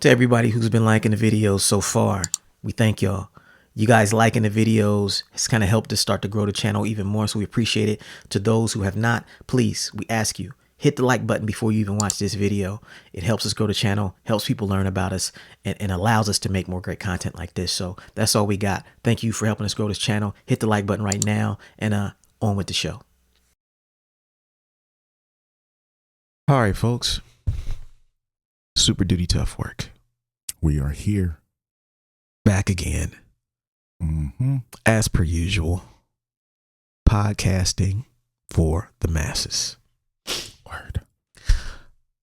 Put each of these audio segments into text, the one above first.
To everybody who's been liking the videos so far, we thank y'all. You guys liking the videos has kind of helped us start to grow the channel even more, so we appreciate it. To those who have not, please, we ask you, hit the like button before you even watch this video. It helps us grow the channel, helps people learn about us, and allows us to make more great content like this. So that's all we got. Thank you for helping us grow this channel. Hit the like button right now, and on with the show. All right, folks. Super duty tough work. We are here. Back again. As per usual. Podcasting for the masses. Word.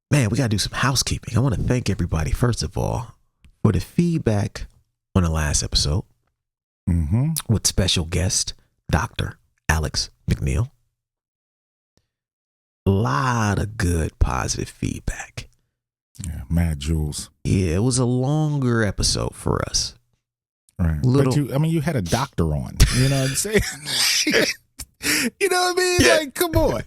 Man, we got to do some housekeeping. I want to thank everybody, first of all, for the feedback on the last episode with special guest, Dr. Alex McNeil. A lot of good positive feedback. Yeah, mad jewels. Yeah, it was a longer episode for us. Right. But you had a doctor on. You know what I'm saying? You know what I mean? Yeah. Like, come on.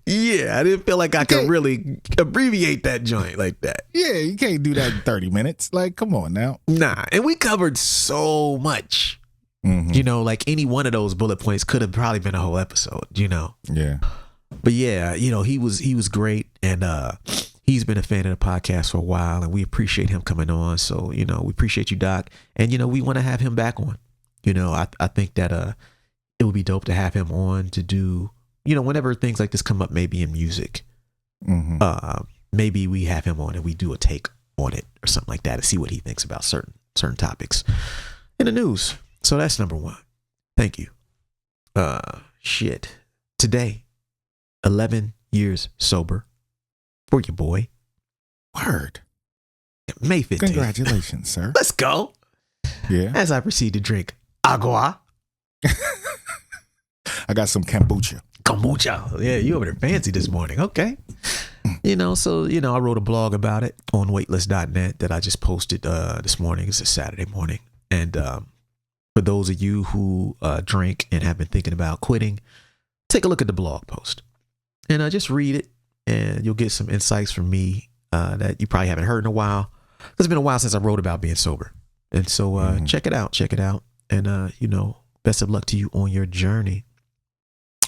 Yeah, I didn't feel like I could really abbreviate that joint like that. Yeah, you can't do that in 30 minutes. Like, come on now. Nah, and we covered so much. You know, like any one of those bullet points could have probably been a whole episode, you know? Yeah. But yeah, you know, he was great, and he's been a fan of the podcast for a while, and we appreciate him coming on. So, you know, we appreciate you, Doc. And, you know, we want to have him back on. You know, I think that it would be dope to have him on to do, you know, whenever things like this come up, maybe in music, maybe we have him on and we do a take on it or something like that to see what he thinks about certain topics in the news. So that's number one. Thank you. Today, 11 years sober for your boy. Word. May 15th. Congratulations, sir. Let's go. Yeah. As I proceed to drink agua. I got some kombucha. Kombucha. Yeah, you over there fancy this morning. Okay. You know, so, you know, I wrote a blog about it on weightless.net that I just posted this morning. It's a Saturday morning. And for those of you who drink and have been thinking about quitting, take a look at the blog post and just read it, and you'll get some insights from me that you probably haven't heard in a while. It's been a while since I wrote about being sober. And so check it out. And, you know, best of luck to you on your journey.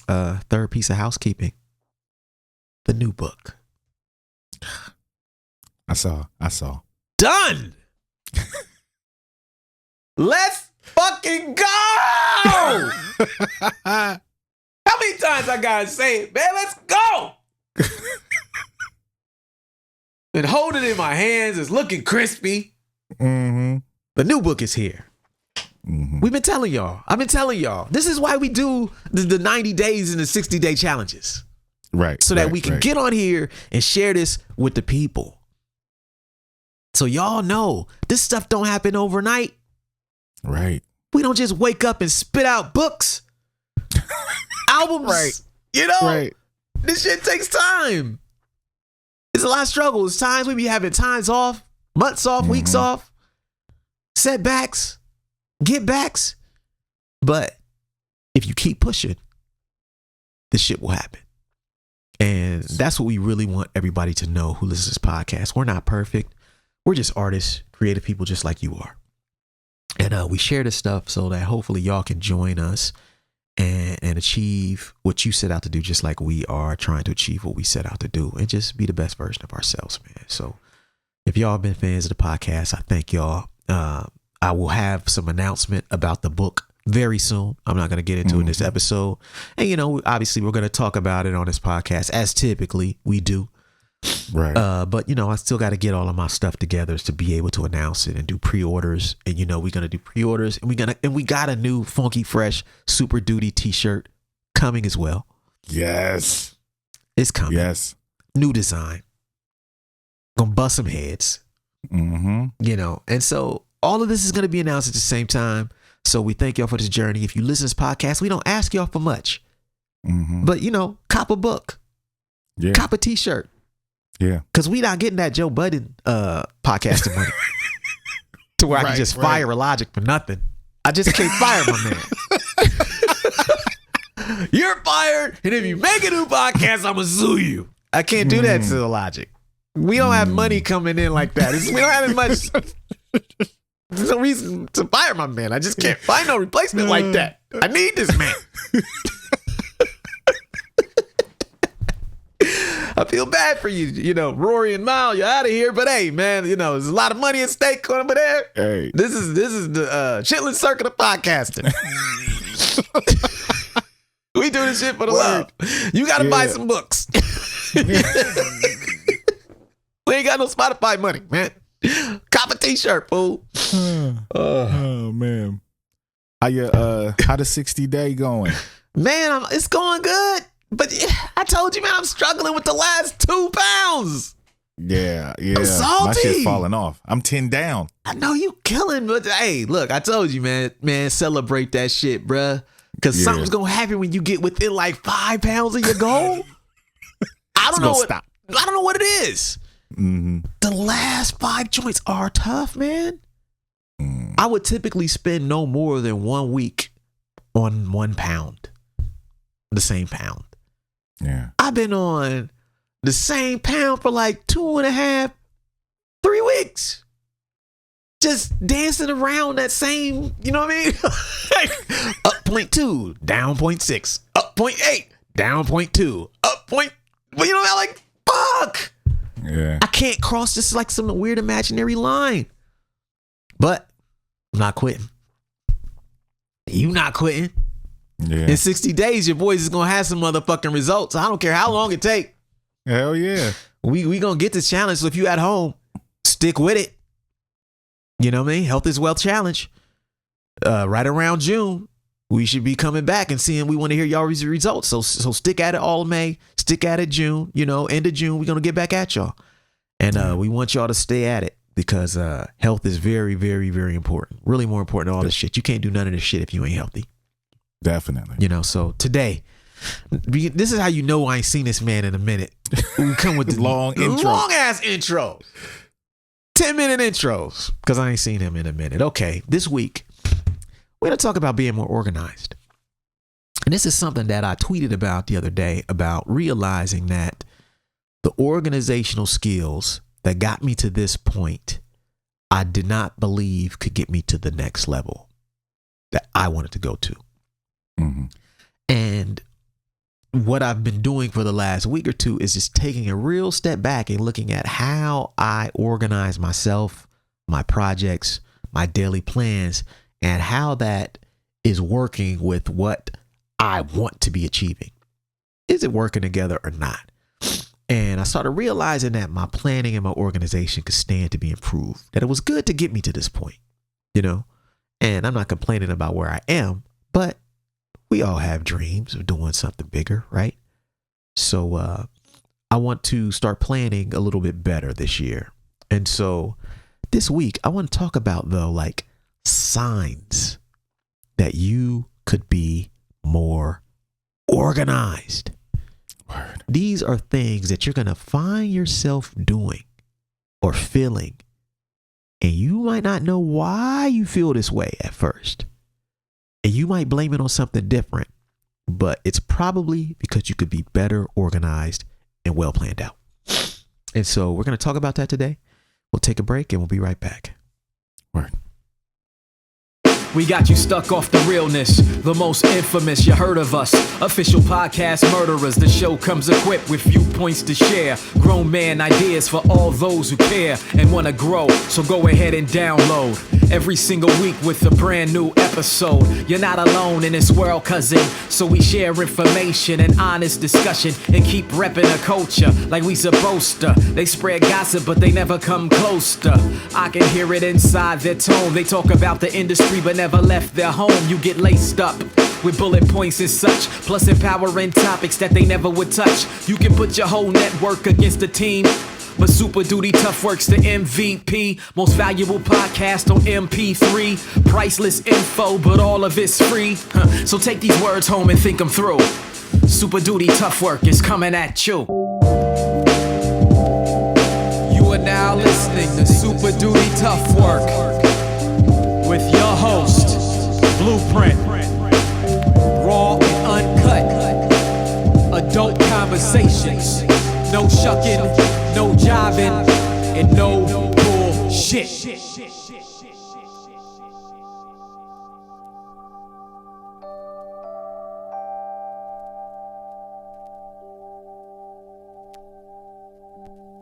Third piece of housekeeping, the new book. I saw. Done. Let's fucking go. How many times I gotta say it, man? Let's go. And hold it in my hands. It's looking crispy. The new book is here. We've been telling y'all. I've been telling y'all. This is why we do the 90 days and the 60-day challenges. Right. So that we can get on here and share this with the people. So y'all know this stuff don't happen overnight. Right. We don't just wake up and spit out books, albums. Right. You know, Right. This shit takes time. It's a lot of struggle. It's times we be having times off, months off, weeks off, setbacks, get backs. But if you keep pushing, this shit will happen. And that's what we really want everybody to know who listens to this podcast. We're not perfect. We're just artists, creative people just like you are. And we share this stuff so that hopefully y'all can join us and achieve what you set out to do, just like we are trying to achieve what we set out to do, and just be the best version of ourselves, man. So if y'all been fans of the podcast, I thank y'all. I will have some announcement about the book very soon. I'm not going to get into it in this episode. And, you know, obviously we're going to talk about it on this podcast as typically we do. Right. But, you know, I still got to get all of my stuff together to be able to announce it and do pre-orders. And, you know, we're going to do pre-orders, and we got a new funky fresh Super Duty t-shirt coming as well. Yes. It's coming. Yes. New design. Gonna bust some heads. You know, and so all of this is going to be announced at the same time. So we thank y'all for this journey. If you listen to this podcast, we don't ask y'all for much. But, you know, cop a book. Yeah. Cop a t-shirt. Yeah. Because we not getting that Joe Budden podcasting money to where I can just fire Illogic for nothing. I just can't fire my man. You're fired, and if you make a new podcast, I'm going to sue you. I can't do that to Illogic. We don't have money coming in like that. We don't have as much. There's no reason to fire my man. I just can't find no replacement like that. I need this man. I feel bad for you, Rory and Mal, you're out of here. But hey, man, there's a lot of money at stake over there. Hey, this is the Chitlin Circuit of podcasting. We do this shit for the love. You got to buy some books. We ain't got no Spotify money, man. Cop a t-shirt, fool. Oh man, how the 60 day going? Man, it's going good. But I told you, man, I'm struggling with the last 2 pounds. Yeah. I'm salty. My shit's falling off. I'm 10 down. I know you killing, but hey, look, I told you, man, celebrate that shit, bruh. Because something's going to happen when you get within like 5 pounds of your goal. I don't know what it is. Mm-hmm. The last 5 joints are tough, man. I would typically spend no more than 1 week on 1 pound. The same pound. Yeah. I've been on the same pound for like 2.5, 3 weeks. Just dancing around that same, you know what I mean? Up 0.2, down 0.6, up 0.8, down 0.2, up point. Well, like, fuck. Yeah. I can't cross this like some weird imaginary line. But I'm not quitting. You not quitting. Yeah. In 60 days, your boys is going to have some motherfucking results. I don't care how long it take. Hell yeah. We going to get this challenge. So if you at home, stick with it. You know what I mean? Health is Wealth Challenge. Right around June, we should be coming back and seeing, we want to hear y'all's results. So stick at it all of May. Stick at it June. End of June, we're going to get back at y'all. And we want y'all to stay at it because health is very, very, very important. Really more important than all this shit. You can't do none of this shit if you ain't healthy. Definitely. So today, this is how you know I ain't seen this man in a minute. We come with the long ass intro. 10-minute intros because I ain't seen him in a minute. Okay, this week, we're going to talk about being more organized. And this is something that I tweeted about the other day about realizing that the organizational skills that got me to this point, I did not believe could get me to the next level that I wanted to go to. Mm-hmm. And what I've been doing for the last week or two is just taking a real step back and looking at how I organize myself, my projects, my daily plans, and how that is working with what I want to be achieving. Is it working together or not? And I started realizing that my planning and my organization could stand to be improved, that it was good to get me to this point, and I'm not complaining about where I am, but we all have dreams of doing something bigger, right? So I want to start planning a little bit better this year. And so this week, I want to talk about, though, like signs that you could be more organized. Word. These are things that you're going to find yourself doing or feeling, and you might not know why you feel this way at first. And you might blame it on something different, but it's probably because you could be better organized and well planned out. And so we're going to talk about that today. We'll take a break and we'll be right back. Word. We got you stuck off the realness, the most infamous, you heard of us. Official podcast murderers, the show comes equipped with viewpoints to share. Grown man ideas for all those who care and want to grow, so go ahead and download. Every single week with a brand new episode. You're not alone in this world, cousin, so we share information and honest discussion and keep repping a culture like we supposed to. They spread gossip, but they never come close to. I can hear it inside their tone. They talk about the industry, but never left their home. You get laced up with bullet points and such, plus empowering topics that they never would touch. You can put your whole network against the team, but Super Duty Tough Work's the MVP. Most valuable podcast on MP3. Priceless info, but all of it's free. So take these words home and think them through. Super Duty Tough Work is coming at you. You are now listening to Super Duty Tough Work with your host, Blueprint. Raw and uncut. Adult conversations. No shucking, no jiving, and no bullshit.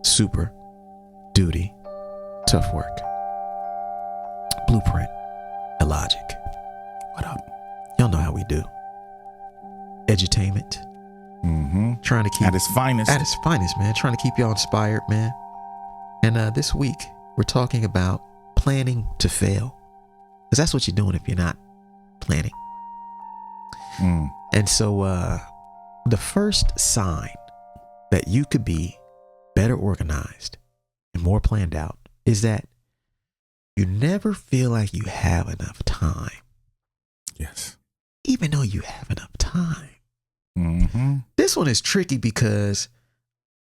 Super duty, tough work. Blueprint, Illogic. What up? Y'all know how we do. Edutainment. Trying to keep at its finest. At its finest, man. Trying to keep y'all inspired, man. And this week we're talking about planning to fail, because that's what you're doing if you're not planning. And so the first sign that you could be better organized and more planned out is that you never feel like you have enough time. Yes. Even though you have enough time. Mm-hmm. This one is tricky because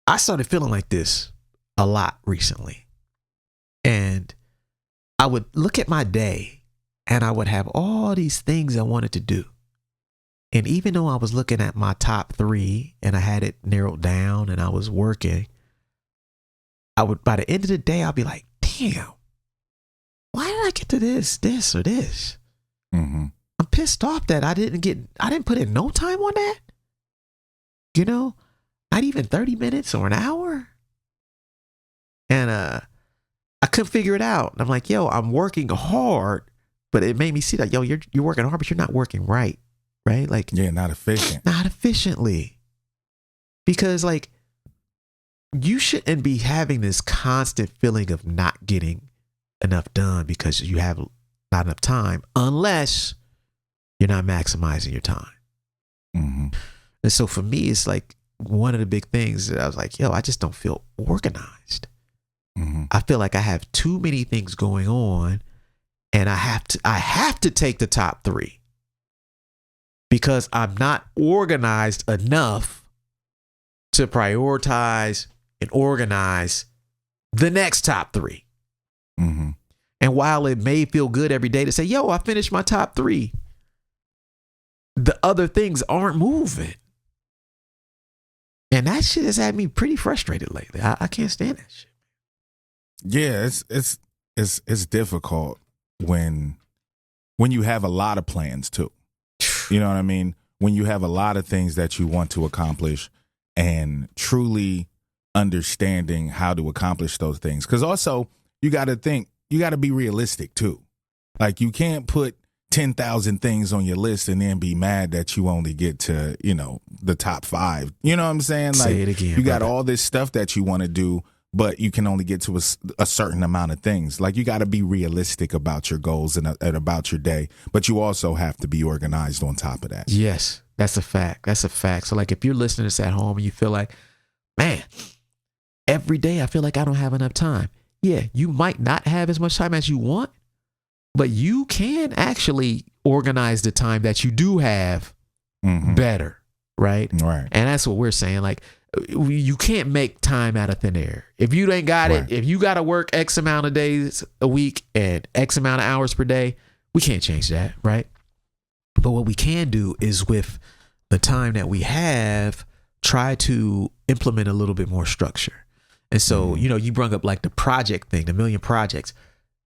I started feeling like this a lot recently. And I would look at my day and I would have all these things I wanted to do. And even though I was looking at my top 3 and I had it narrowed down and I was working, I would, by the end of the day, I'll be like, damn, why did I get to this, or this? Mm-hmm. I'm pissed off that I didn't put in no time on that. You know, not even 30 minutes or an hour. And I couldn't figure it out. And I'm like, yo, I'm working hard, but it made me see that, yo, you're working hard, but you're not working right. Right? Like, yeah, not efficient. Not efficiently. Because like, you shouldn't be having this constant feeling of not getting enough done because you have not enough time, unless you're not maximizing your time. Mm-hmm. And so for me, it's like one of the big things that I was like, yo, I just don't feel organized. Mm-hmm. I feel like I have too many things going on, and I have to take the top 3 because I'm not organized enough to prioritize and organize the next top 3. Mm-hmm. And while it may feel good every day to say, yo, I finished my top 3, the other things aren't moving. And that shit has had me pretty frustrated lately. I can't stand that shit. Yeah, it's difficult when you have a lot of plans too. You know what I mean? When you have a lot of things that you want to accomplish and truly understanding how to accomplish those things. Because also you got to be realistic too. Like, you can't put 10,000 things on your list and then be mad that you only get to, the top 5. You know what I'm saying? Like, say it again. You got all this stuff that you want to do, but you can only get to a certain amount of things. Like, you got to be realistic about your goals and about your day, but you also have to be organized on top of that. Yes, that's a fact. That's a fact. So like, if you're listening to this at home and you feel like, man, every day I feel like I don't have enough time. Yeah, you might not have as much time as you want, but you can actually organize the time that you do have better, right? Right. And that's what we're saying. Like, you can't make time out of thin air. If you ain't got it, if you got to work X amount of days a week and X amount of hours per day, we can't change that, right? But what we can do is, with the time that we have, try to implement a little bit more structure. And so, you brought up like the project thing, the million projects.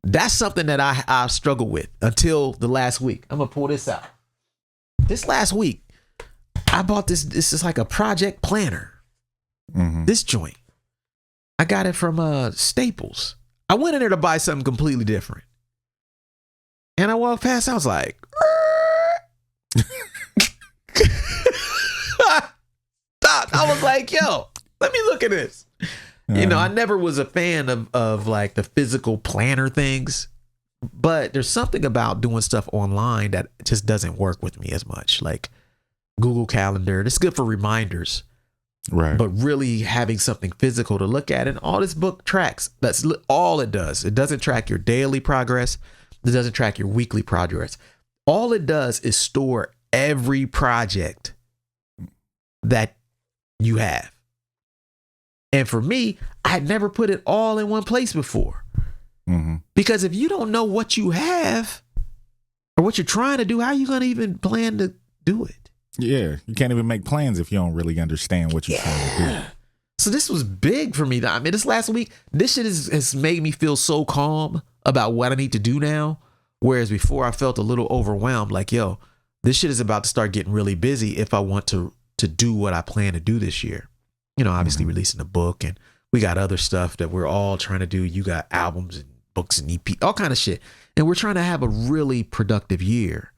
That's something that I struggled with until the last week. I'm going to pull this out. This last week, I bought this. This is like a project planner. This joint. I got it from Staples. I went in there to buy something completely different. And I walked past, I was like, stop. I was like, yo, let me look at this. I never was a fan of like the physical planner things, but there's something about doing stuff online that just doesn't work with me as much. Like Google Calendar, it's good for reminders, right? But really having something physical to look at, and all this book tracks, that's all it does. It doesn't track your daily progress. It doesn't track your weekly progress. All it does is store every project that you have. And for me, I had never put it all in one place before. Because if you don't know what you have or what you're trying to do, how are you going to even plan to do it? Yeah, you can't even make plans if you don't really understand what you're trying to do. So this was big for me. I mean, this last week, this shit has made me feel so calm about what I need to do now. Whereas before I felt a little overwhelmed, like, yo, this shit is about to start getting really busy if I want to do what I plan to do this year. You know, obviously releasing a book, and we got other stuff that we're all trying to do. You got albums and books and EP, all kind of shit. And we're trying to have a really productive year.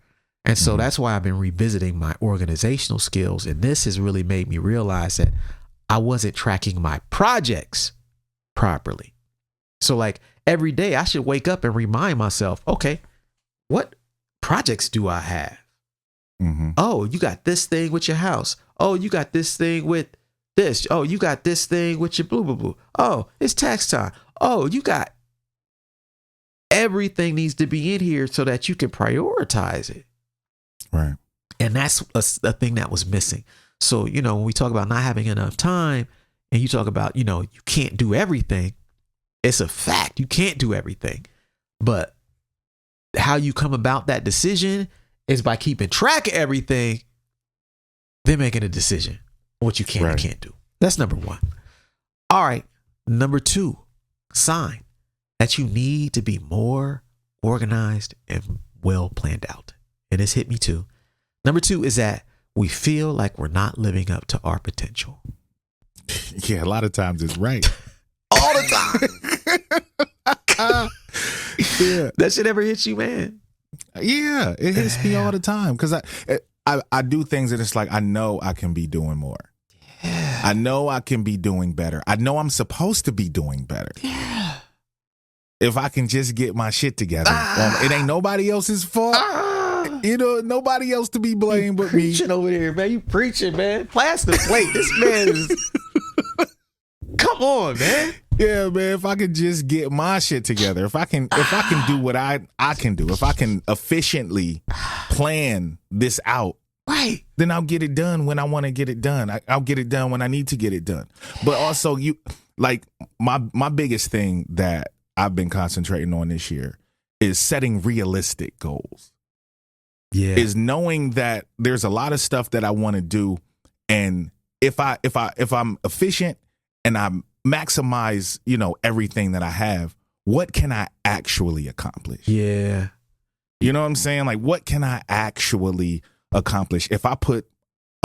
And so that's why I've been revisiting my organizational skills. And this has really made me realize that I wasn't tracking my projects properly. So like every day I should wake up and remind myself, okay, what projects do I have? Oh, you got this thing with your house. Oh, you got this thing with this. Oh, you got this thing with your blah, blah, blah. Oh, it's tax time. Oh, you got everything needs to be in here so that you can prioritize it. Right. And that's a thing that was missing. So, you know, when we talk about not having enough time and you talk about, you know, you can't do everything, it's a fact. You can't do everything. But how you come about that decision is by keeping track of everything, then making a decision what you can and can't do. That's number one. All right. Number two, sign that you need to be more organized and well planned out. And this hit me too. Number two is that we feel like we're not living up to our potential. Yeah, a lot of times it's right. All the time. Yeah. That shit ever hit you, man? Yeah, it hits me all the time because I do things that it's like I know I can be doing more. Yeah. I know I can be doing better. I know I'm supposed to be doing better. Yeah. If I can just get my shit together, it ain't nobody else's fault. You know, nobody else to be blamed but me. Preaching over there, man. You preaching, man. Pass the plate. This man is. Come on, man. Yeah, man. If I can just get my shit together, if I can do what I can do, if I can efficiently plan this out, right, then I'll get it done when I want to get it done. I'll get it done when I need to get it done. But also, you like my biggest thing that I've been concentrating on this year is setting realistic goals. Yeah, is knowing that there's a lot of stuff that I want to do, and if I'm efficient and I maximize, you know, everything that I have, what can I actually accomplish? Yeah, you know what I'm saying? Like, what can I actually accomplish if I put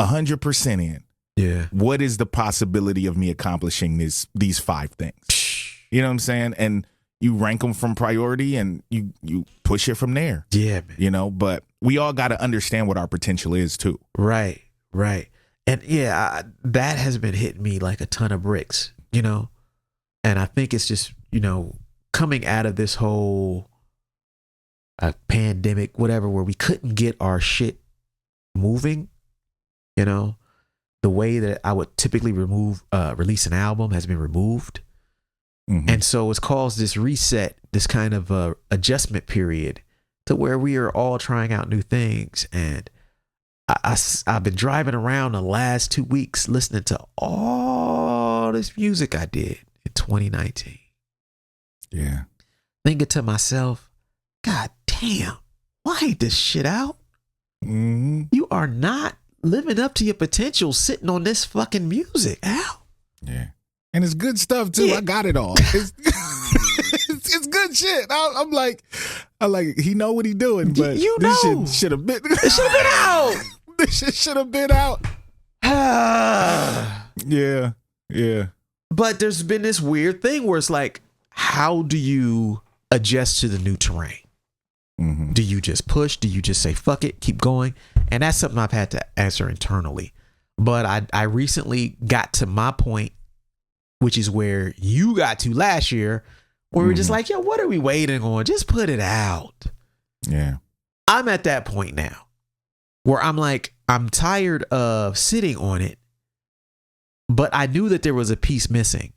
100% in? Yeah, what is the possibility of me accomplishing these 5 things? You know what I'm saying? And you rank them from priority and you push it from there. Yeah, man. You know, but we all got to understand what our potential is too. Right. And yeah, that has been hitting me like a ton of bricks, you know? And I think it's just, you know, coming out of this whole pandemic, whatever, where we couldn't get our shit moving, you know, the way that I would typically release an album has been removed. And so it's caused this reset, this kind of adjustment period to where we are all trying out new things. And I've been driving around the last 2 weeks listening to all this music I did in 2019. Yeah. Thinking to myself, God damn, why ain't this shit out? You are not living up to your potential sitting on this fucking music, Al. Yeah. And it's good stuff too. Yeah. I got it all. It's good shit. I'm like, he know what he doing, but this shit should have been. It should have been out. This shit should have been out. Yeah. But there's been this weird thing where it's like, how do you adjust to the new terrain? Do you just push? Do you just say fuck it, keep going? And that's something I've had to answer internally. But I recently got to my point, which is where you got to last year, where we're just like, yo, what are we waiting on? Just put it out. Yeah. I'm at that point now where I'm like, I'm tired of sitting on it, but I knew that there was a piece missing,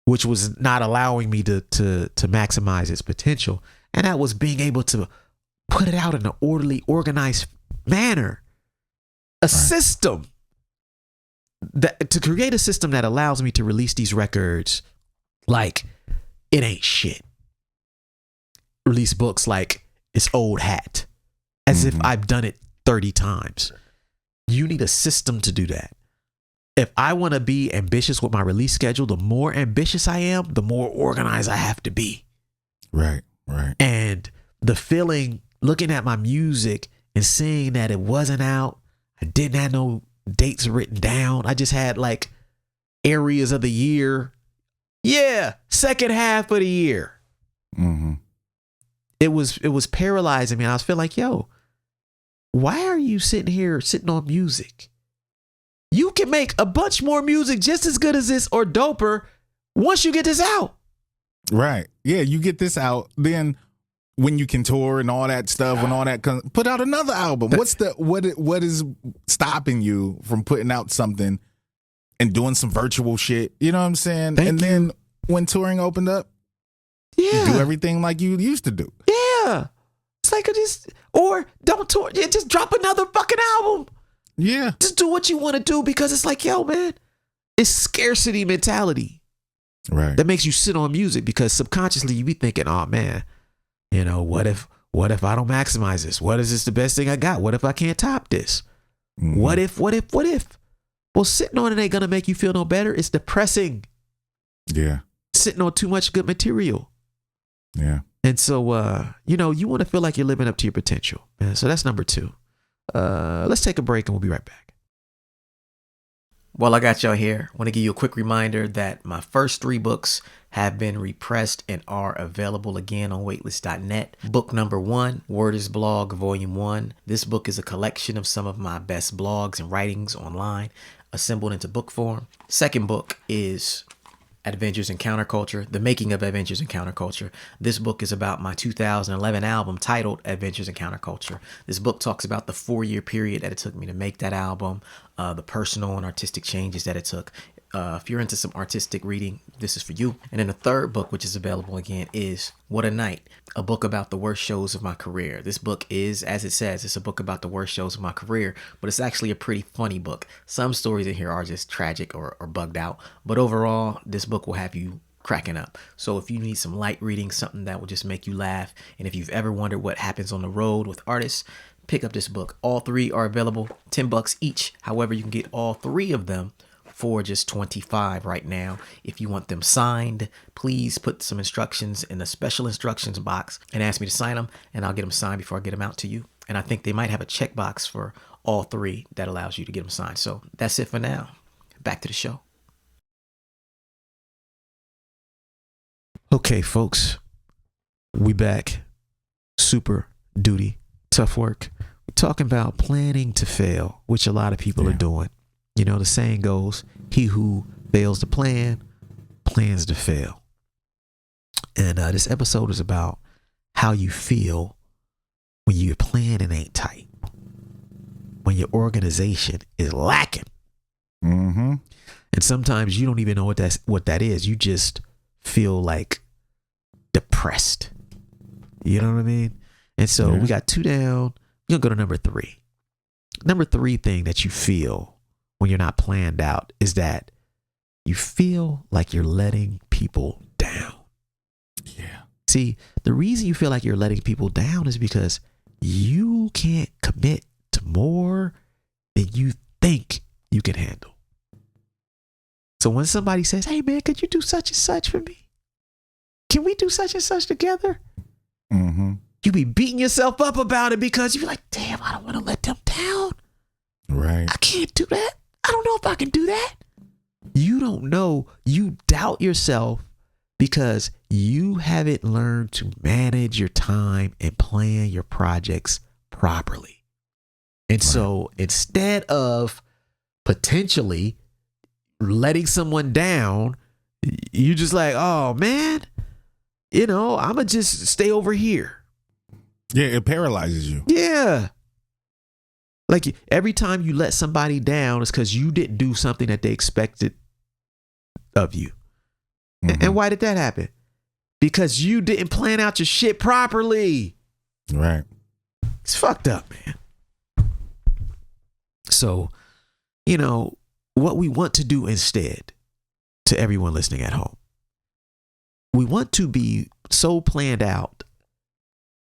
which was not allowing me to maximize its potential. And that was being able to put it out in an orderly, organized manner. A system. To create a system that allows me to release these records like it ain't shit. Release books like it's old hat. As if I've done it 30 times. You need a system to do that. if I want to be ambitious with my release schedule, the more ambitious I am, the more organized I have to be. Right, right. And the feeling, looking at my music and seeing that it wasn't out, I didn't have no dates written down. I just had like areas of the year. Yeah, second half of the year. Mm-hmm. It was paralyzing me. I was feeling like, yo, why are you sitting on music? You can make a bunch more music just as good as this or doper once you get this out. Right. Yeah, you get this out, then when you can tour and all that stuff and all that, put out another album. What is stopping you from putting out something and doing some virtual shit? You know what I'm saying? Then when touring opened up, you do everything like you used to do. Yeah. It's like or don't tour. Yeah, just drop another fucking album. Yeah. Just do what you want to do, because it's like, yo, man, it's scarcity mentality. Right. That makes you sit on music, because subconsciously you be thinking, oh man, you know, what if I don't maximize this? What is this the best thing I got? What if I can't top this? Mm-hmm. What if? Well, sitting on it ain't gonna make you feel no better. It's depressing. Yeah. Sitting on too much good material. Yeah. And so, you want to feel like you're living up to your potential. So that's number 2. Let's take a break and we'll be right back. Well, I got y'all here. I want to give you a quick reminder that my first 3 books have been repressed and are available again on waitlist.net. Book number 1, Word is Blog, Volume 1. This book is a collection of some of my best blogs and writings online, assembled into book form. Second book is Adventures in Counterculture, The Making of Adventures in Counterculture. This book is about my 2011 album titled Adventures in Counterculture. This book talks about the 4-year period that it took me to make that album, the personal and artistic changes that it took. If you're into some artistic reading, this is for you. And then the third book, which is available again, is What a Night, a book about the worst shows of my career. This book is, as it says, it's a book about the worst shows of my career, but it's actually a pretty funny book. Some stories in here are just tragic or bugged out, but overall, this book will have you cracking up. So if you need some light reading, something that will just make you laugh, and if you've ever wondered what happens on the road with artists, pick up this book. All 3 are available, $10 each. However, you can get all 3 of them for just $25 right now. If you want them signed, please put some instructions in the special instructions box and ask me to sign them, and I'll get them signed before I get them out to you. And I think they might have a checkbox for all 3 that allows you to get them signed. So that's it for now. Back to the show. Okay, folks, we back. Super duty, tough work. We're talking about planning to fail, which a lot of people are doing. You know, the saying goes, he who fails to plan, plans to fail. And this episode is about how you feel when your planning ain't tight, when your organization is lacking. Mm-hmm. And sometimes you don't even know what that is. You just feel like depressed. You know what I mean? And so we got 2 down. You're going to go to number 3. Number 3 thing that you feel when you're not planned out is that you feel like you're letting people down. Yeah. See, the reason you feel like you're letting people down is because you can't commit to more than you think you can handle. So when somebody says, hey man, could you do such and such for me? Can we do such and such together? Mm-hmm. You be beating yourself up about it because you're like, damn, I don't want to let them down. Right. I can't do that. I don't know if I can do that. You don't know. You doubt yourself because you haven't learned to manage your time and plan your projects properly. And so instead of potentially letting someone down, you just like, oh man, I'm going to just stay over here. Yeah, it paralyzes you. Yeah. Like every time you let somebody down, it's because you didn't do something that they expected of you. Mm-hmm. And why did that happen? Because you didn't plan out your shit properly. Right. It's fucked up, man. So, what we want to do instead, to everyone listening at home, we want to be so planned out.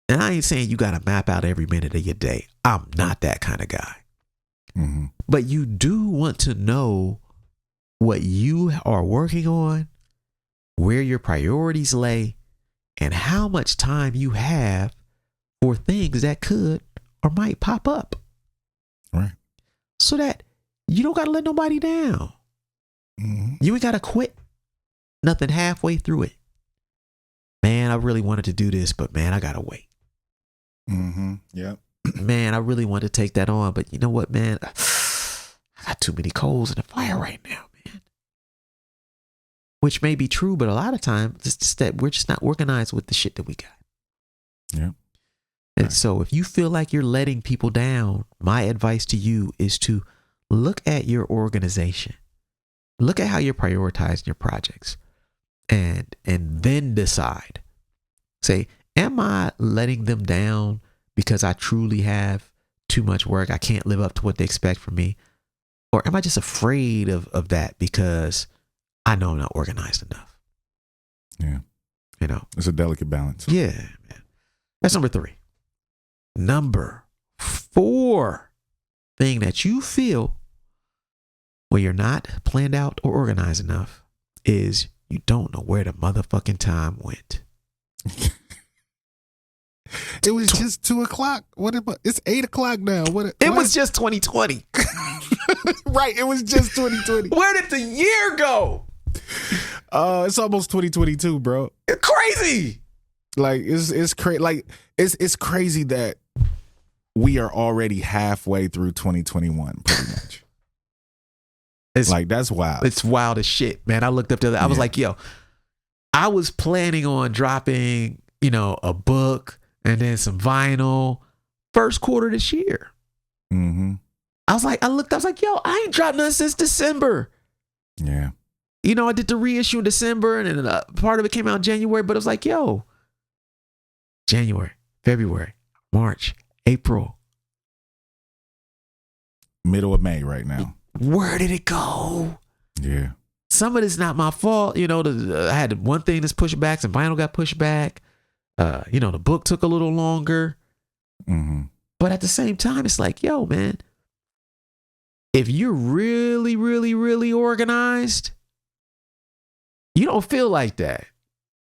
And I ain't saying you got to map out every minute of your day. I'm not that kind of guy. Mm-hmm. But you do want to know what you are working on, where your priorities lay, and how much time you have for things that could or might pop up. Right. So that you don't got to let nobody down. You ain't got to quit nothing halfway through it. Man, I really wanted to do this, but man, I got to wait. Yep. Man, I really wanted to take that on, but you know what, man? I got too many coals in the fire right now, man. Which may be true, but a lot of times it's just that we're just not organized with the shit that we got. Yeah. And so if you feel like you're letting people down, my advice to you is to look at your organization. Look at how you're prioritizing your projects and then decide. Say, am I letting them down because I truly have too much work? I can't live up to what they expect from me. Or am I just afraid of that because I know I'm not organized enough? Yeah. You know, It's a delicate balance. yeah, man. That's number 3. Number 4 thing that you feel when you're not planned out or organized enough is you don't know where the motherfucking time went. It was just 2:00. It's 8:00 now. It was just 2020. Right. It was just 2020. Where did the year go? It's almost 2022, bro. It's crazy. Like it's crazy. Like it's crazy that we are already halfway through 2021, pretty much. It's like that's wild. It's wild as shit, man. I looked up to that. I was like, yo, I was planning on dropping, a book and then some vinyl first quarter this year. I was like, I was like, yo, I ain't dropped nothing since December. Yeah. I did the reissue in December and then part of it came out in January, but it was like, yo, January, February, March, April. Middle of May right now. Where did it go? Yeah. Some of it's not my fault. I had one thing that's pushed back. Some vinyl got pushed back. The book took a little longer. But at the same time, it's like, yo, man, if you're really, really, really organized, you don't feel like that.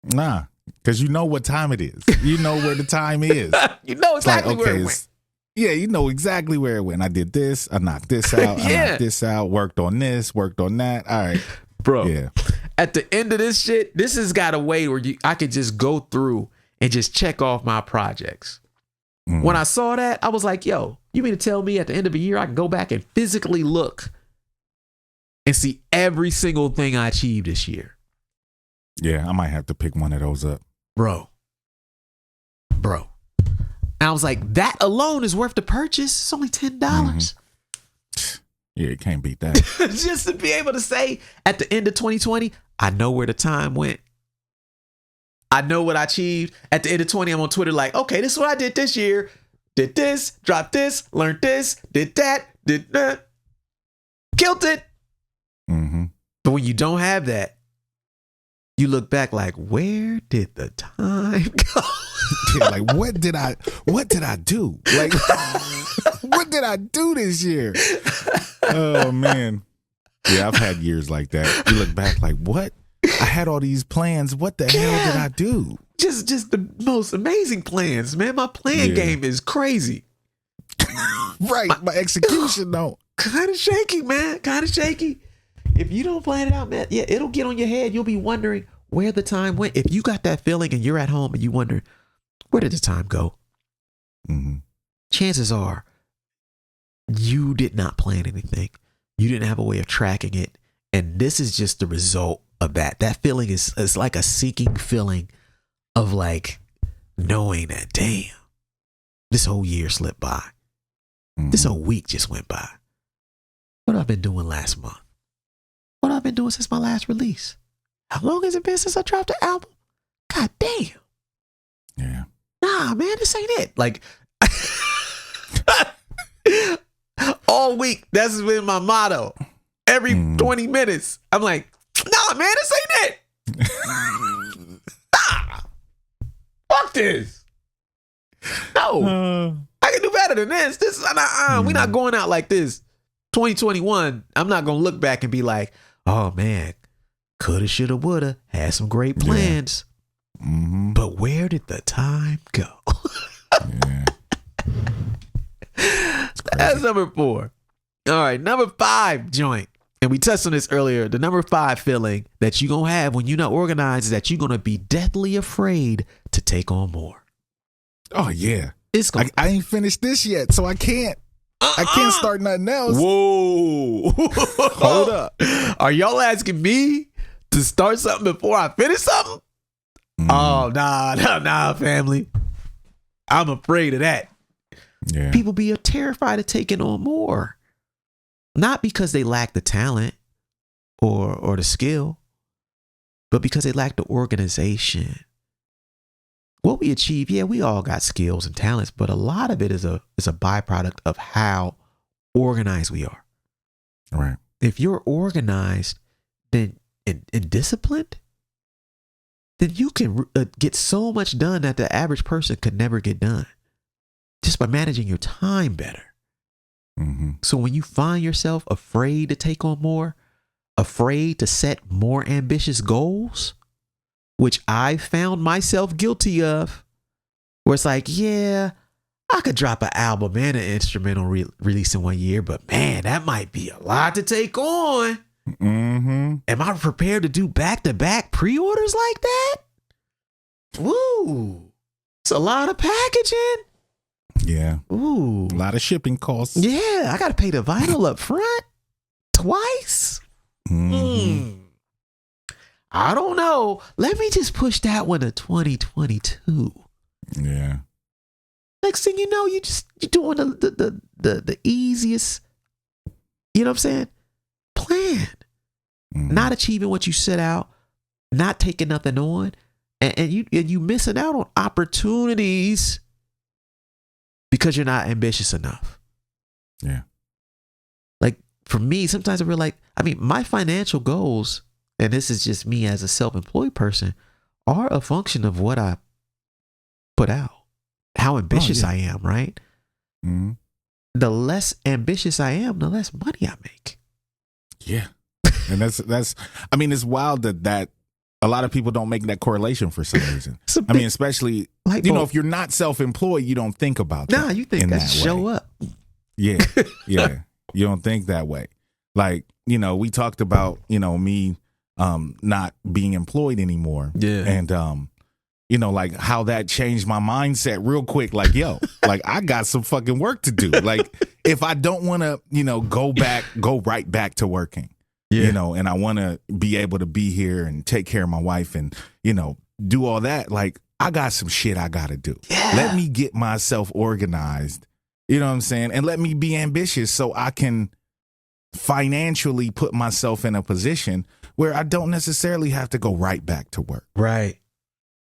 Nah, because you know what time it is. You know where the time is. You know exactly where it went. Yeah, you know exactly where it went. I did this. I knocked this out. I knocked this out. Worked on this. Worked on that. All right. Bro, yeah. At the end of this shit, this has got a way where I could just go through and just check off my projects. When I saw that, I was like, yo, you mean to tell me at the end of the year, I can go back and physically look and see every single thing I achieved this year? Yeah, I might have to pick one of those up. Bro. And I was like, that alone is worth the purchase. It's only $10. Yeah, it can't beat that. Just to be able to say at the end of 2020, I know where the time went. I know what I achieved. At the end of 20, I'm on Twitter like, okay, this is what I did this year. Did this, dropped this, learned this, did that, did that. Killed it. But when you don't have that, you look back like, where did the time go? Yeah, like what did I do? Like what did I do this year? Oh man. Yeah, I've had years like that. You look back like, what? I had all these plans. What the hell did I do? Just the most amazing plans, man. My plan game is crazy. Right. My execution though. Kind of shaky, man. Kind of shaky. If you don't plan it out, man, yeah, it'll get on your head. You'll be wondering where the time went. If you got that feeling and you're at home and you wonder, where did the time go? Chances are you did not plan anything. You didn't have a way of tracking it. And this is just the result of that. That feeling is like a sinking feeling of like knowing that, damn, this whole year slipped by. This whole week just went by. What have I been doing last month? What have I been doing since my last release? How long has it been since I dropped the album? God damn. Yeah. Nah, man, this ain't it. Like, all week, that's been my motto. Every 20 minutes, I'm like, nah, man, this ain't it. Nah. Fuck this. No. I can do better than this. We're not going out like this. 2021, I'm not going to look back and be like, oh man, coulda, shoulda, woulda, had some great plans. Mm-hmm. But where did the time go? Yeah. That's number 4. All right, number 5 joint. And we touched on this earlier. The number 5 feeling that you're going to have when you're not organized is that you're going to be deathly afraid to take on more. Oh, yeah. It's gonna, I ain't finished this yet, so I can't. I can't start nothing else. Whoa. Hold up. Are y'all asking me to start something before I finish something? Oh, nah, family. I'm afraid of that. Yeah. People be terrified of taking on more. Not because they lack the talent or the skill, but because they lack the organization. What we achieve, yeah, we all got skills and talents, but a lot of it is a byproduct of how organized we are. Right. If you're organized then and disciplined, then you can get so much done that the average person could never get done just by managing your time better. Mm-hmm. So when you find yourself afraid to take on more, afraid to set more ambitious goals, which I found myself guilty of, where it's like, yeah, I could drop an album and an instrumental release in 1 year, but man, that might be a lot to take on. Mm-hmm. Am I prepared to do back-to-back pre-orders like that? Woo. It's a lot of packaging. Yeah. Ooh. A lot of shipping costs. Yeah, I got to pay the vinyl up front twice. Mm-hmm. I don't know. Let me just push that one to 2022. Yeah. Next thing you know, you're doing the easiest, you know what I'm saying, plan. Mm-hmm. Not achieving what you set out, not taking nothing on, and you missing out on opportunities because you're not ambitious enough. Yeah. Like for me, sometimes I feel like, my financial goals, and this is just me as a self-employed person, are a function of what I put out, how ambitious I am, right? Mm-hmm. The less ambitious I am, the less money I make. Yeah. And that's it's wild that a lot of people don't make that correlation for some reason. Especially, if you're not self-employed, you don't think about that. Nah, you think that show up. Yeah. Yeah. You don't think that way. Like, we talked about, me not being employed anymore. Yeah. And, like how that changed my mindset real quick. Like, yo, like I got some fucking work to do. Like if I don't want to, go right back to working, and I want to be able to be here and take care of my wife and, do all that. Like I got some shit I got to do. Yeah. Let me get myself organized. You know what I'm saying? And let me be ambitious so I can financially put myself in a position where I don't necessarily have to go right back to work. Right.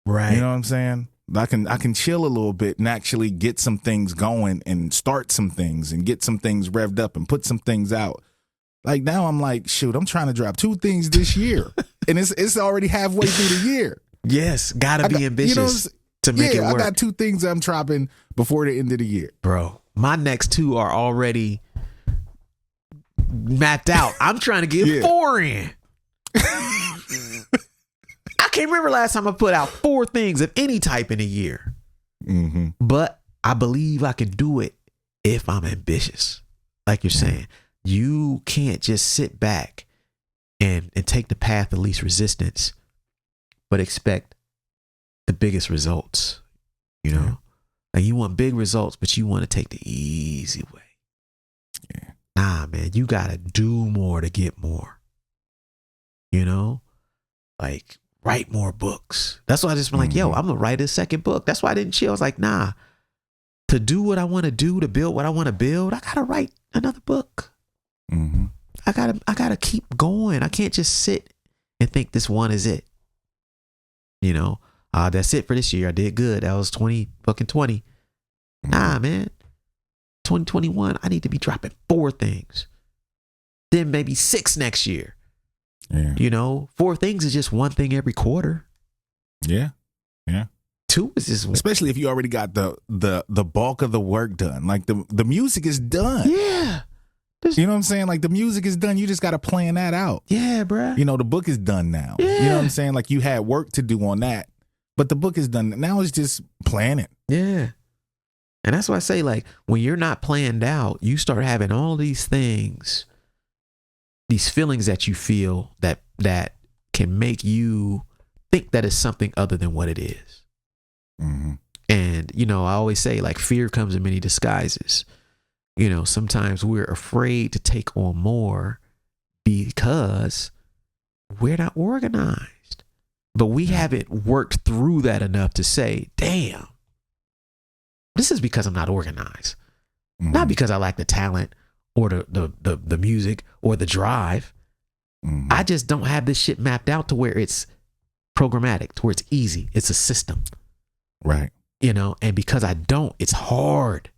You know what I'm saying? I can chill a little bit and actually get some things going and start some things and get some things revved up and put some things out. Like now I'm like, shoot, I'm trying to drop 2 things this year. And it's already halfway through the year. Yes, gotta be ambitious to make it work. I got 2 things I'm dropping before the end of the year. Bro, my next 2 are already mapped out. I'm trying to get 4 in. I can't remember last time I put out 4 things of any type in a year. Mm-hmm. But I believe I can do it if I'm ambitious. Like you're saying, you can't just sit back and take the path of least resistance, but expect the biggest results. Like you want big results, but you want to take the easy way. Yeah. Nah, man, you got to do more to get more. Like write more books. That's why I just been like, yo, I'm going to write a 2nd book. That's why I didn't chill. I was like, nah, to do what I want to do, to build what I want to build, I got to write another book. Mm-hmm. I gotta keep going. I can't just sit and think this one is it. That's it for this year. I did good. That was 2020. Nah, man. 2021, I need to be dropping 4 things. Then maybe 6 next year. Yeah. 4 things is just 1 thing every quarter. Yeah. Yeah. 2 is just especially if you already got the bulk of the work done. Like the music is done. Yeah. You know what I'm saying? Like the music is done. You just got to plan that out. Yeah, bruh. You know, the book is done now. Yeah. You know what I'm saying? Like you had work to do on that, but the book is done. Now it's just plan it. Yeah. And that's why I say, like, when you're not planned out, you start having all these things, these feelings that you feel that can make you think that it's something other than what it is. Mm-hmm. And, you know, I always say, like, fear comes in many disguises. You know, sometimes we're afraid to take on more because we're not organized. But we haven't worked through that enough to say, damn, this is because I'm not organized. Mm-hmm. Not because I lack the talent or the music or the drive. Mm-hmm. I just don't have this shit mapped out to where it's programmatic, to where it's easy. It's a system. Right. You know, and because I don't, it's hard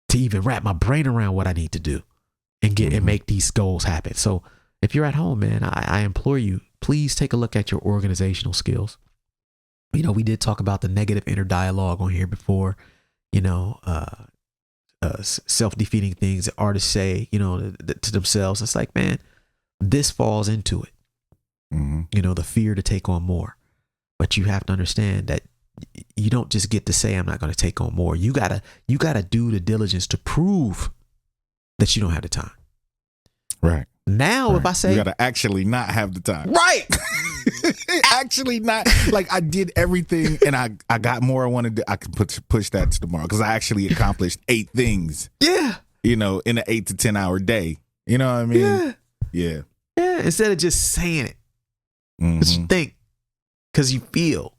to even wrap my brain around what I need to do and get and make these goals happen. So if you're at home, man, I implore you, please take a look at your organizational skills. You know, we did talk about the negative inner dialogue on here before, you know, self-defeating things that artists say, you know, to themselves. It's like, man, this falls into it. Mm-hmm. You know, the fear to take on more. But you have to understand that you don't just get to say, I'm not going to take on more. You gotta do the diligence to prove that you don't have the time. Right. Now, right. If I say, you gotta actually not have the time. Right. Actually not, like I did everything and I got more I wanted to, I can push that to tomorrow because I actually accomplished 8 things. Yeah. You know, in an 8 to 10 hour day. You know what I mean? Yeah. Yeah. Yeah. Instead of just saying it. Because you think, because you feel,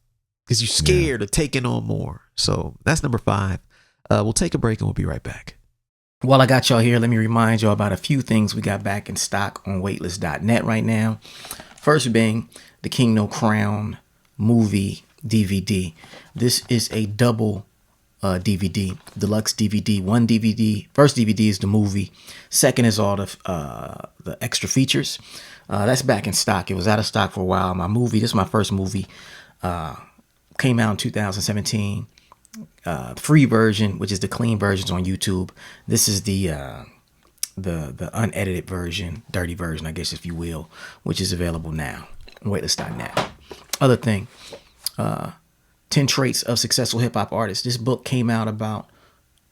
because you're scared of taking on more. So that's number 5. We'll take a break and we'll be right back. While I got y'all here, let me remind y'all about a few things we got back in stock on weightless.net right now. First being the King No Crown movie DVD. This is a double DVD, deluxe DVD. One DVD, first DVD is the movie. Second is all the extra features. That's back in stock. It was out of stock for a while. My movie, this is my first movie, came out in 2017. Free version, which is the clean versions on YouTube. This is the unedited version, dirty version, I guess, if you will, which is available now on weightless.net. Other thing, 10 Traits of Successful Hip Hop Artists. This book came out about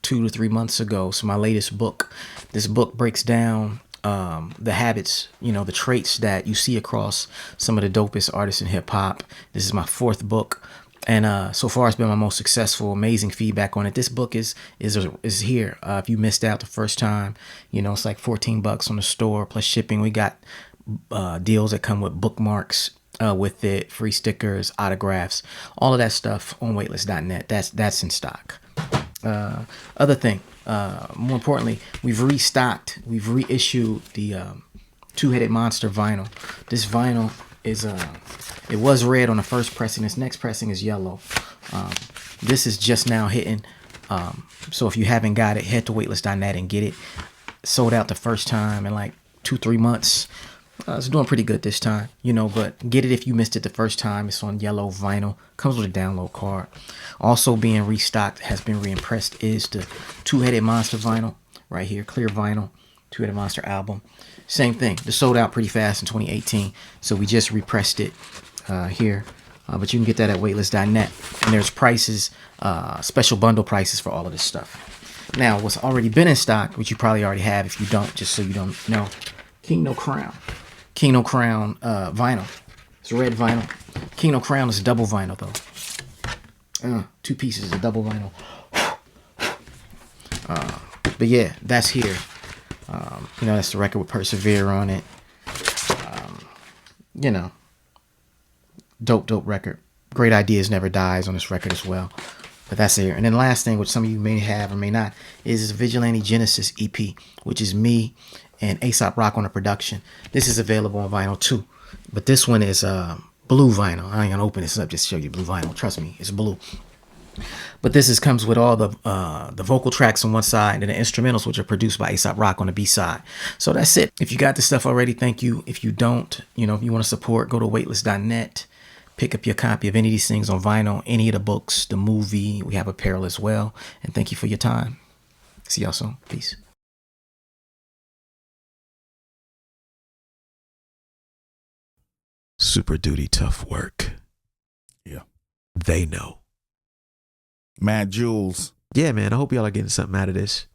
2 to 3 months ago. So my latest book. This book breaks down the habits, you know, the traits that you see across some of the dopest artists in hip hop. This is my 4th book. And so far, it's been my most successful. Amazing feedback on it. This book is here. If you missed out the first time, you know, it's like $14 on the store plus shipping. We got deals that come with bookmarks with it, free stickers, autographs, all of that stuff on weightless.net. That's in stock. Other thing, more importantly, we've reissued the Two-Headed Monster vinyl. This vinyl is it was red on the first pressing. This next pressing is yellow. This is just now hitting. So if you haven't got it, head to weightless.net and get it. Sold out the first time in like 2-3 months. It's doing pretty good this time, you know, but get it if you missed it the first time. It's on yellow vinyl. Comes with a download card. Also being restocked, has been reimpressed, is the Two-Headed Monster vinyl right here. Clear vinyl. Two-Headed Monster album. Same thing. This sold out pretty fast in 2018. So we just repressed it here. But you can get that at weightless.net. And there's prices, special bundle prices for all of this stuff. Now, what's already been in stock, which you probably already have if you don't, just so you don't know, King No Crown. King No Crown vinyl. It's red vinyl. King No Crown is double vinyl, though. 2 pieces of double vinyl. But yeah, that's here. You know, that's the record with Persevere on it. You know, dope record. Great Ideas Never Dies on this record as well. But that's here. And then the last thing, which some of you may have or may not, is Vigilante Genesis EP, which is me and Aesop Rock on the production. This is available on vinyl too. But this one is blue vinyl. I ain't gonna open this up just to show you blue vinyl. Trust me, it's blue. But this comes with all the vocal tracks on one side and the instrumentals, which are produced by Aesop Rock on the B side. So that's it. If you got this stuff already, thank you. If you don't, you know, if you want to support, go to weightless.net. Pick up your copy of any of these things on vinyl, any of the books, the movie. We have apparel as well. And thank you for your time. See y'all soon. Peace. Super duty tough work. Yeah. They know. Mad Jules. Yeah, man. I hope y'all are getting something out of this.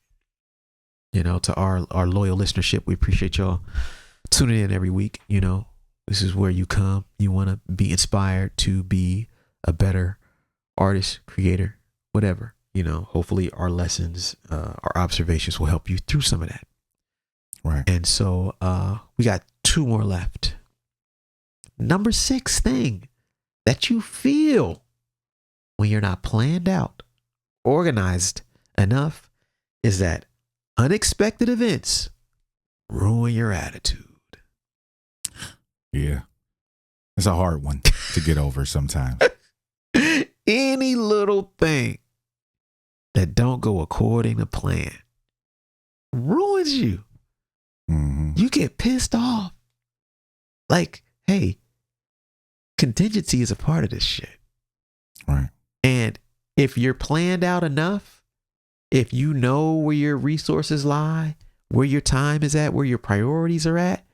You know, to our loyal listenership, we appreciate y'all tuning in every week. You know, this is where you come. You want to be inspired to be a better artist, creator, whatever. You know, hopefully our lessons, our observations will help you through some of that. Right. And so we got 2 more left. Number 6 thing that you feel when you're not planned out, organized enough, is that unexpected events ruin your attitude. Yeah. It's a hard one to get over sometimes. Any little thing that don't go according to plan ruins you. Mm-hmm. You get pissed off. Like, hey, contingency is a part of this shit. Right. And if you're planned out enough, if you know where your resources lie, where your time is at, where your priorities are at,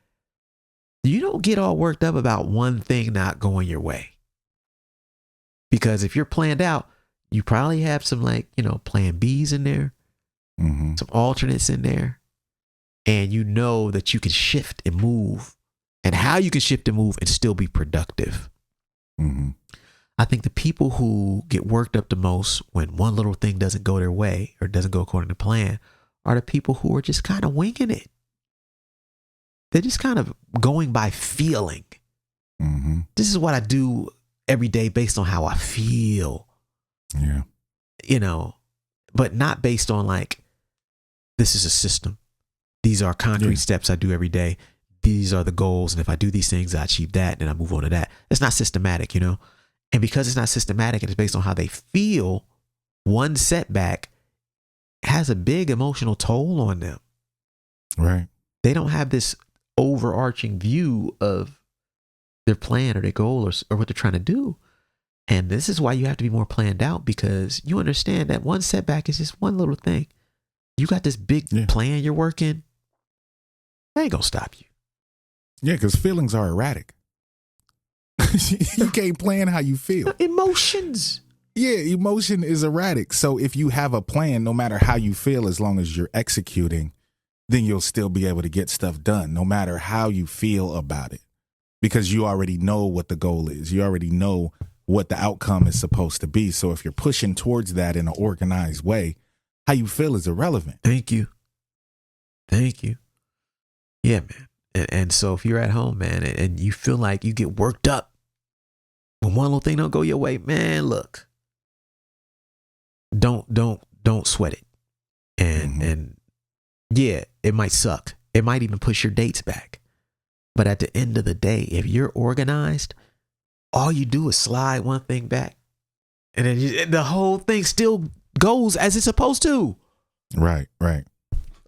you don't get all worked up about one thing not going your way. Because if you're planned out, you probably have some, like, you know, plan Bs in there, Mm-hmm. some alternates in there, and you know that you can shift and move, and how you can shift and move and still be productive. Mm-hmm. I think the people who get worked up the most when one little thing doesn't go their way or doesn't go according to plan are the people who are just kind of winging it. They're just kind of going by feeling. Mm-hmm. This is what I do every day based on how I feel, Yeah. you know, but not based on like, this is a system. These are concrete steps I do every day. These are the goals. And if I do these things, I achieve that. And I move on to that. It's not systematic, you know? And because it's not systematic and it's based on how they feel, one setback has a big emotional toll on them. Right. They don't have this overarching view of their plan or their goal or what they're trying to do. And this is why you have to be more planned out, because you understand that one setback is just one little thing. You got this big plan you're working. That ain't gonna stop you. Yeah, because feelings are erratic. You can't plan how you feel. Emotions. Yeah, emotion is erratic. So if you have a plan, no matter how you feel, as long as you're executing, then you'll still be able to get stuff done, no matter how you feel about it. Because you already know what the goal is. You already know what the outcome is supposed to be. So if you're pushing towards that in an organized way, how you feel is irrelevant. Thank you. Thank you. Yeah, man. And so if you're at home, man, and you feel like you get worked up when one little thing don't go your way, man, look, don't sweat it. And yeah, it might suck. It might even push your dates back. But at the end of the day, if you're organized, all you do is slide one thing back, and then the whole thing still goes as it's supposed to. Right, right.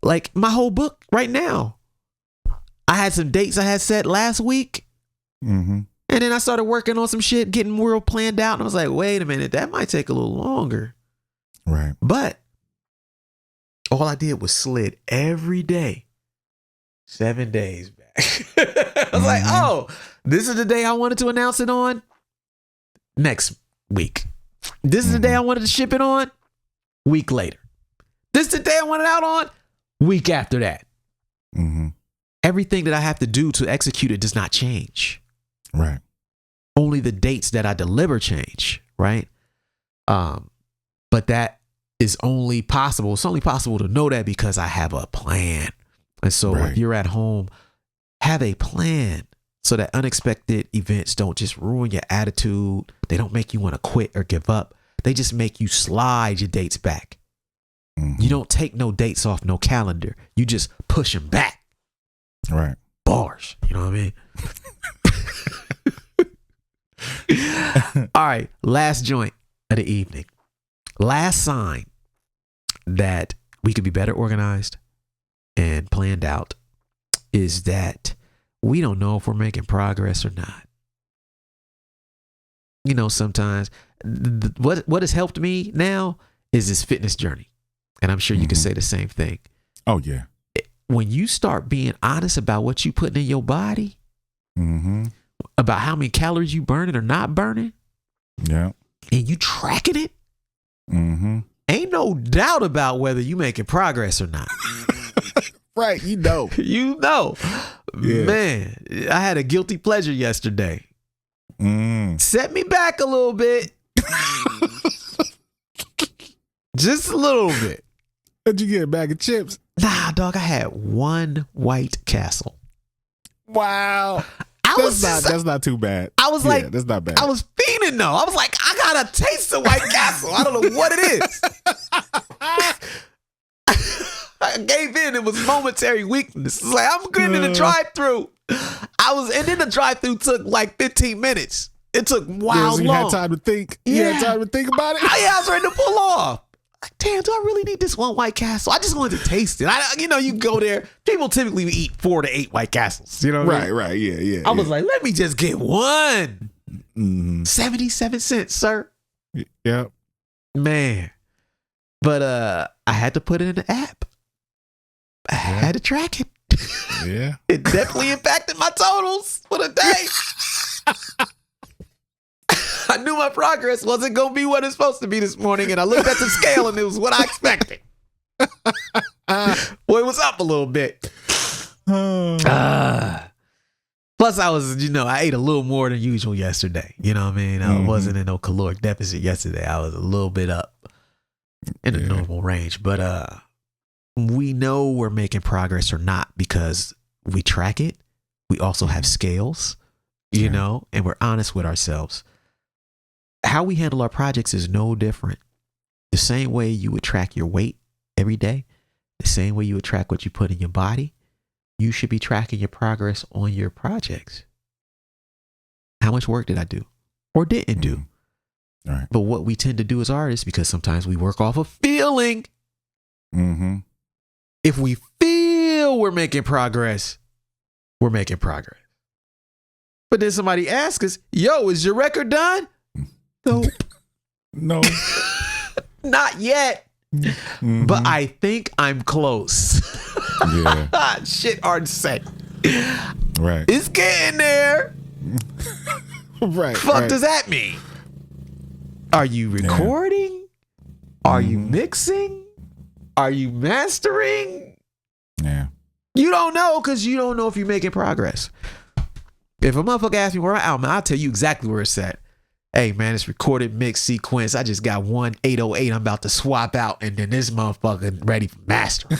Like my whole book right now. I had some dates I had set last week. Mm-hmm. And then I started working on some shit, getting real planned out. And I was like, wait a minute, that might take a little longer. Right. But all I did was slid every day, 7 days back. I was like, oh, this is the day I wanted to announce it on. Next week. This is the day I wanted to ship it on. Week later. This is the day I want it out on. Week after that. Mm-hmm. Everything that I have to do to execute it does not change. Right. Only the dates that I deliver change, right? But that is only possible. It's only possible to know that because I have a plan. And so if you're at home, have a plan so that unexpected events don't just ruin your attitude. They don't make you want to quit or give up. They just make you slide your dates back. Mm-hmm. You don't take no dates off no calendar. You just push them back. Right. Bars. You know what I mean? All right. Last joint of the evening. Last sign that we could be better organized and planned out is that we don't know if we're making progress or not. You know, sometimes what has helped me now is this fitness journey. And I'm sure you can say the same thing. Oh, yeah. When you start being honest about what you putting in your body, about how many calories you burning or not burning, Yeah. and you tracking it, Mm-hmm. ain't no doubt about whether you making progress or not. Right. You know. You know. Yeah. Man, I had a guilty pleasure yesterday. Mm. Set me back a little bit. Just a little bit. What'd you get? A bag of chips? Nah, dog, I had one White Castle. Wow. That's not too bad. I was like, that's not bad. I was fiending though. I was like, I gotta taste the White Castle. I don't know what it is. I gave in. It was momentary weakness. It's like, I'm getting in the drive-thru. And then the drive-thru took like 15 minutes. It took so you long. had time to think. Yeah. You had time to think about it. I was ready to pull off. Like, damn, do I really need this one White Castle? I just wanted to taste it. You go there. People typically eat 4 to 8 White Castles. You know what I mean? Right. Yeah. I was like, let me just get one. Mm-hmm. 77 cents, sir. Yeah. Man. But I had to put it in the app. I had to track it. Yeah. It definitely impacted my totals for the day. I knew my progress wasn't going to be what it's supposed to be this morning, and I looked at the scale, and it was what I expected. Boy, it was up a little bit. Plus, I was, I ate a little more than usual yesterday. You know what I mean? I wasn't in no caloric deficit yesterday. I was a little bit up in the normal range. But we know we're making progress or not because we track it. We also have scales, and we're honest with ourselves. How we handle our projects is no different. The same way you would track your weight every day, the same way you would track what you put in your body, you should be tracking your progress on your projects. How much work did I do or didn't do? All right. But what we tend to do as artists, because sometimes we work off of feeling. Mm-hmm. If we feel we're making progress, we're making progress. But then somebody asks us, yo, is your record done? Nope. No. Not yet. Mm-hmm. But I think I'm close. Yeah. Shit hard to say. Right. It's getting there. Right. Fuck does that mean? Are you recording? Are you mixing? Are you mastering? Yeah. You don't know because you don't know if you're making progress. If a motherfucker asks me where my album, I'll tell you exactly where it's at. Hey man, it's recorded mix sequence. I just got one 808 I'm about to swap out, and then this motherfucker ready for mastering.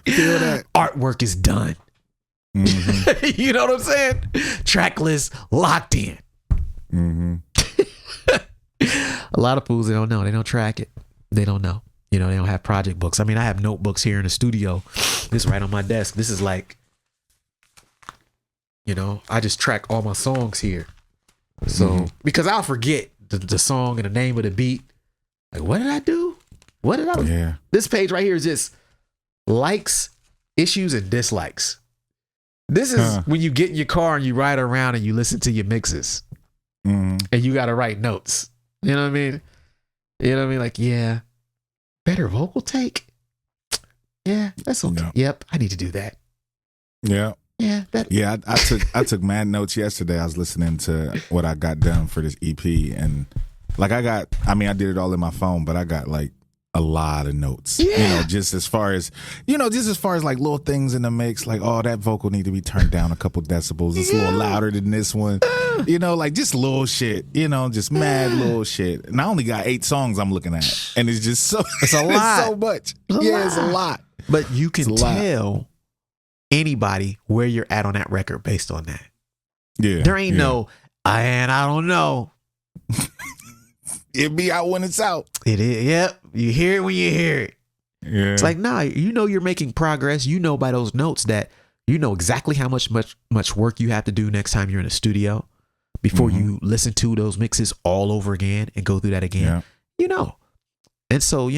Feel that. Artwork is done. Mm-hmm. You know what I'm saying? Track list locked in. Mm-hmm. A lot of fools, they don't know. They don't track it. They don't know. They don't have project books. I mean, I have notebooks here in the studio. This is right on my desk. This is like, I just track all my songs here. So, because I'll forget the song and the name of the beat. Like, what did I do? What did I do? Yeah. This page right here is just likes, issues, and dislikes. This is when you get in your car and you ride around and you listen to your mixes. Mm-hmm. And you got to write notes. You know what I mean? Like, yeah, better vocal take. Yeah, that's okay. Yeah. Yep, I need to do that. Yeah. Yeah, I took mad notes yesterday. I was listening to what I got done for this EP, and like I did it all in my phone, but I got like a lot of notes. Yeah. Just as far as like little things in the mix, like, oh, that vocal need to be turned down a couple decibels. It's a little louder than this one. Like just little shit, just mad little shit. And I only got 8 songs I'm looking at. And it's just so it's a lot. It's so much. It's a lot. But you can tell anybody where you're at on that record based on that. Yeah. There ain't no, I don't know. It be out when it's out. It is. Yep. You hear it when you hear it. Yeah. It's like, nah, you're making progress. By those notes that exactly how much work you have to do next time you're in a studio before you listen to those mixes all over again and go through that again. Yeah. And so,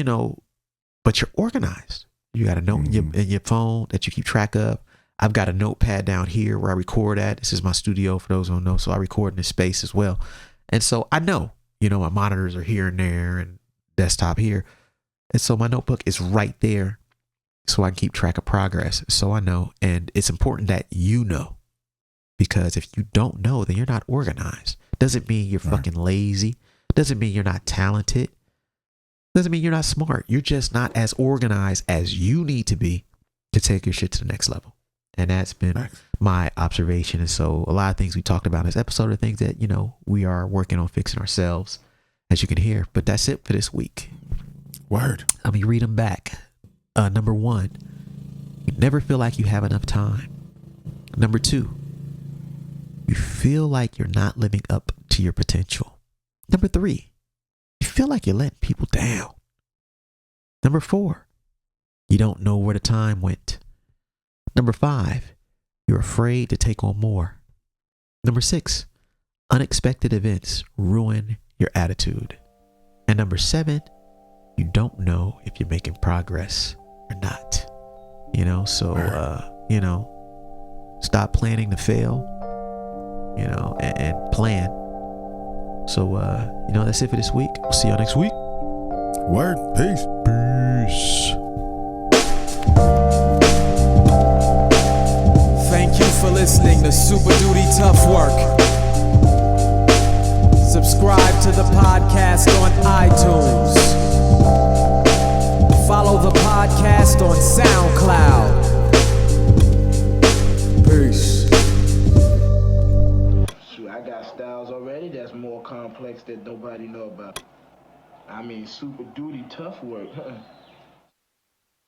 but you're organized. You got a note in your phone that you keep track of. I've got a notepad down here where I record at. This is my studio for those who don't know. So I record in this space as well. And so I know, my monitors are here and there and desktop here. And so my notebook is right there so I can keep track of progress. So I know. And it's important that you know Because if you don't know, then you're not organized. Doesn't mean you're fucking lazy. Doesn't mean you're not talented. Doesn't mean you're not smart. You're just not as organized as you need to be to take your shit to the next level. And that's been my observation. And so a lot of things we talked about in this episode are things that, we are working on fixing ourselves, as you can hear. But that's it for this week. Word. Let me read them back. Number 1, you never feel like you have enough time. Number 2, you feel like you're not living up to your potential. Number 3, you feel like you're letting people down. Number 4, you don't know where the time went. Number 5, you're afraid to take on more. Number 6, unexpected events ruin your attitude. And number 7, you don't know if you're making progress or not. Stop planning to fail, and plan. So, that's it for this week. We'll see y'all next week. Word. Peace. Peace. Thank you for listening to Super Duty Tough Work. Subscribe to the podcast on iTunes. Follow the podcast on SoundCloud. Peace. Shoot, I got styles already that's more complex that nobody know about. I mean, super duty tough work.